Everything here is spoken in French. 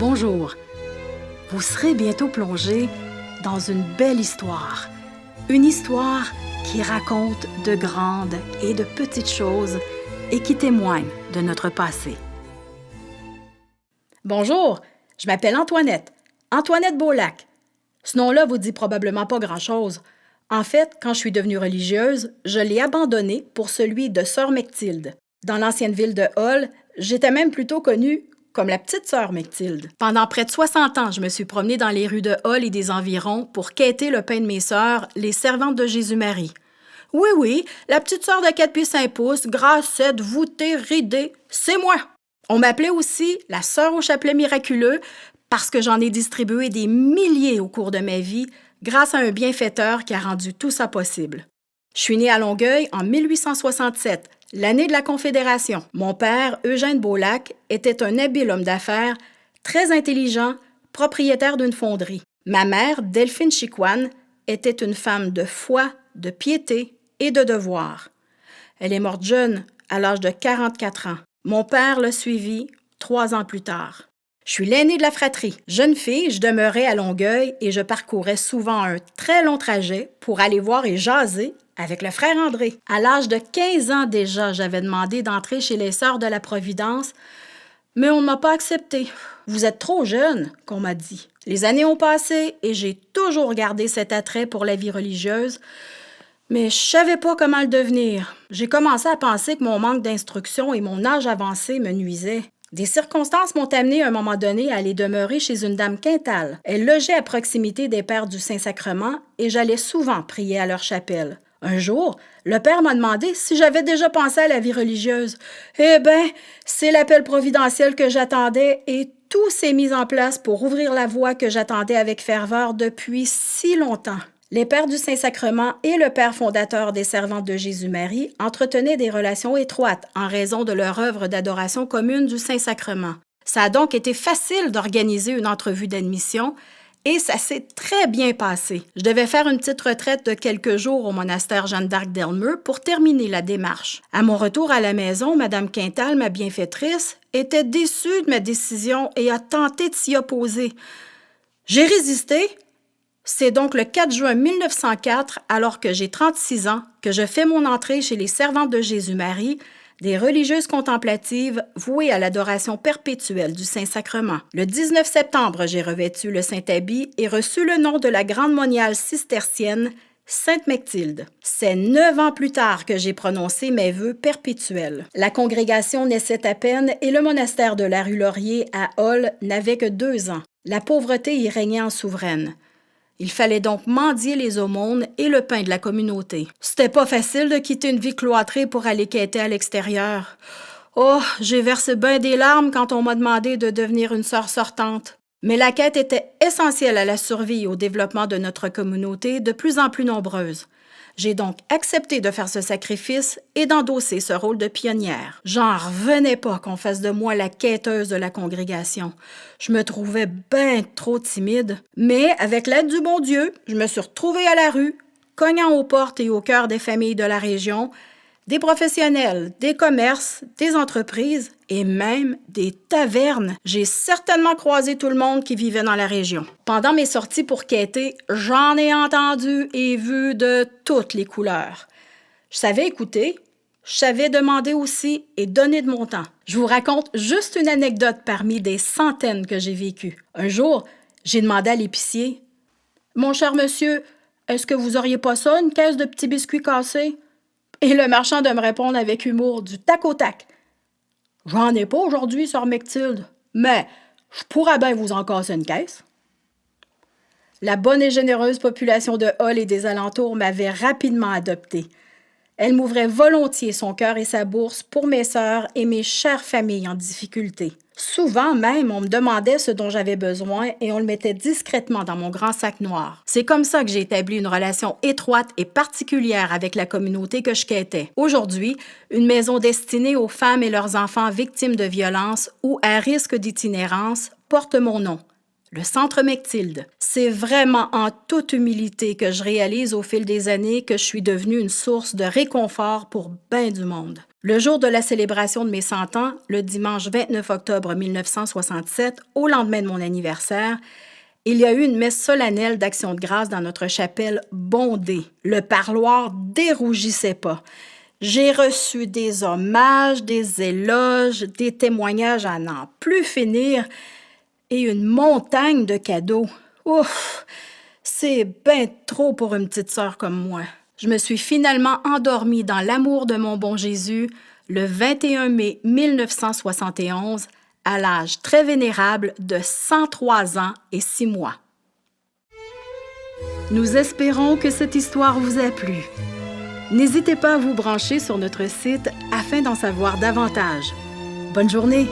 Bonjour. Vous serez bientôt plongé dans une belle histoire. Une histoire qui raconte de grandes et de petites choses et qui témoigne de notre passé. Bonjour, je m'appelle Antoinette. Antoinette Beaulac. Ce nom-là vous dit probablement pas grand-chose. En fait, quand je suis devenue religieuse, je l'ai abandonné pour celui de Sœur Mechtilde. Dans l'ancienne ville de Hull, j'étais même plutôt connue comme la petite sœur Mechtilde. Pendant près de 60 ans, je me suis promenée dans les rues de Hull et des environs pour quêter le pain de mes sœurs, les servantes de Jésus-Marie. Oui, la petite sœur de 4 pieds 5 pouces, grassette, voûtée, ridée, c'est moi! On m'appelait aussi la sœur au chapelet miraculeux parce que j'en ai distribué des milliers au cours de ma vie grâce à un bienfaiteur qui a rendu tout ça possible. Je suis née à Longueuil en 1867, l'année de la Confédération. Mon père, Eugène Beaulac, était un habile homme d'affaires, très intelligent, propriétaire d'une fonderie. Ma mère, Delphine Chicoine, était une femme de foi, de piété et de devoir. Elle est morte jeune, à l'âge de 44 ans. Mon père l'a suivie 3 ans plus tard. Je suis l'aînée de la fratrie. Jeune fille, je demeurais à Longueuil et je parcourais souvent un très long trajet pour aller voir et jaser avec le frère André. À l'âge de 15 ans déjà, j'avais demandé d'entrer chez les Sœurs de la Providence, mais on ne m'a pas accepté. Vous êtes trop jeune, qu'on m'a dit. Les années ont passé et j'ai toujours gardé cet attrait pour la vie religieuse, mais je savais pas comment le devenir. J'ai commencé à penser que mon manque d'instruction et mon âge avancé me nuisaient. Des circonstances m'ont amené à un moment donné à aller demeurer chez une dame Quintal. Elle logeait à proximité des Pères du Saint-Sacrement et j'allais souvent prier à leur chapelle. Un jour, le père m'a demandé si j'avais déjà pensé à la vie religieuse. Eh bien, c'est l'appel providentiel que j'attendais et tout s'est mis en place pour ouvrir la voie que j'attendais avec ferveur depuis si longtemps. Les Pères du Saint-Sacrement et le Père fondateur des Servantes de Jésus-Marie entretenaient des relations étroites en raison de leur œuvre d'adoration commune du Saint-Sacrement. Ça a donc été facile d'organiser une entrevue d'admission et ça s'est très bien passé. Je devais faire une petite retraite de quelques jours au monastère Jeanne d'Arc d'Elmeux pour terminer la démarche. À mon retour à la maison, Mme Quintal, ma bienfaitrice, était déçue de ma décision et a tenté de s'y opposer. J'ai résisté. C'est donc le 4 juin 1904, alors que j'ai 36 ans, que je fais mon entrée chez les Servantes de Jésus-Marie, des religieuses contemplatives vouées à l'adoration perpétuelle du Saint-Sacrement. Le 19 septembre, j'ai revêtu le Saint-Habit et reçu le nom de la grande moniale cistercienne Sainte Mechtilde. C'est 9 ans plus tard que j'ai prononcé mes vœux perpétuels. La congrégation naissait à peine et le monastère de la rue Laurier à Hull n'avait que 2 ans. La pauvreté y régnait en souveraine. Il fallait donc mendier les aumônes et le pain de la communauté. C'était pas facile de quitter une vie cloîtrée pour aller quêter à l'extérieur. Oh, j'ai versé bien des larmes quand on m'a demandé de devenir une sœur sortante. Mais la quête était essentielle à la survie et au développement de notre communauté de plus en plus nombreuse. J'ai donc accepté de faire ce sacrifice et d'endosser ce rôle de pionnière. J'en revenais pas qu'on fasse de moi la quêteuse de la congrégation. Je me trouvais bien trop timide. Mais avec l'aide du bon Dieu, je me suis retrouvée à la rue, cognant aux portes et au cœur des familles de la région, des professionnels, des commerces, des entreprises et même des tavernes. J'ai certainement croisé tout le monde qui vivait dans la région. Pendant mes sorties pour quêter, j'en ai entendu et vu de toutes les couleurs. Je savais écouter, je savais demander aussi et donner de mon temps. Je vous raconte juste une anecdote parmi des centaines que j'ai vécues. Un jour, j'ai demandé à l'épicier « Mon cher monsieur, est-ce que vous auriez pas ça, une caisse de petits biscuits cassés? » Et le marchand de me répondre avec humour, du tac au tac. « J'en ai pas aujourd'hui, sœur Mechtilde, mais je pourrais bien vous en casser une caisse. » La bonne et généreuse population de Hull et des alentours m'avait rapidement adoptée. Elle m'ouvrait volontiers son cœur et sa bourse pour mes sœurs et mes chères familles en difficulté. Souvent même, on me demandait ce dont j'avais besoin et on le mettait discrètement dans mon grand sac noir. C'est comme ça que j'ai établi une relation étroite et particulière avec la communauté que je quêtais. Aujourd'hui, une maison destinée aux femmes et leurs enfants victimes de violences ou à risque d'itinérance porte mon nom. Le Centre Mechtilde. C'est vraiment en toute humilité que je réalise au fil des années que je suis devenue une source de réconfort pour bien du monde. Le jour de la célébration de mes 100 ans, le dimanche 29 octobre 1967, au lendemain de mon anniversaire, il y a eu une messe solennelle d'action de grâce dans notre chapelle bondée. Le parloir dérougissait pas. J'ai reçu des hommages, des éloges, des témoignages à n'en plus finir et une montagne de cadeaux. Ouf! C'est ben trop pour une petite sœur comme moi. Je me suis finalement endormie dans l'amour de mon bon Jésus le 21 mai 1971 à l'âge très vénérable de 103 ans et 6 mois. Nous espérons que cette histoire vous a plu. N'hésitez pas à vous brancher sur notre site afin d'en savoir davantage. Bonne journée!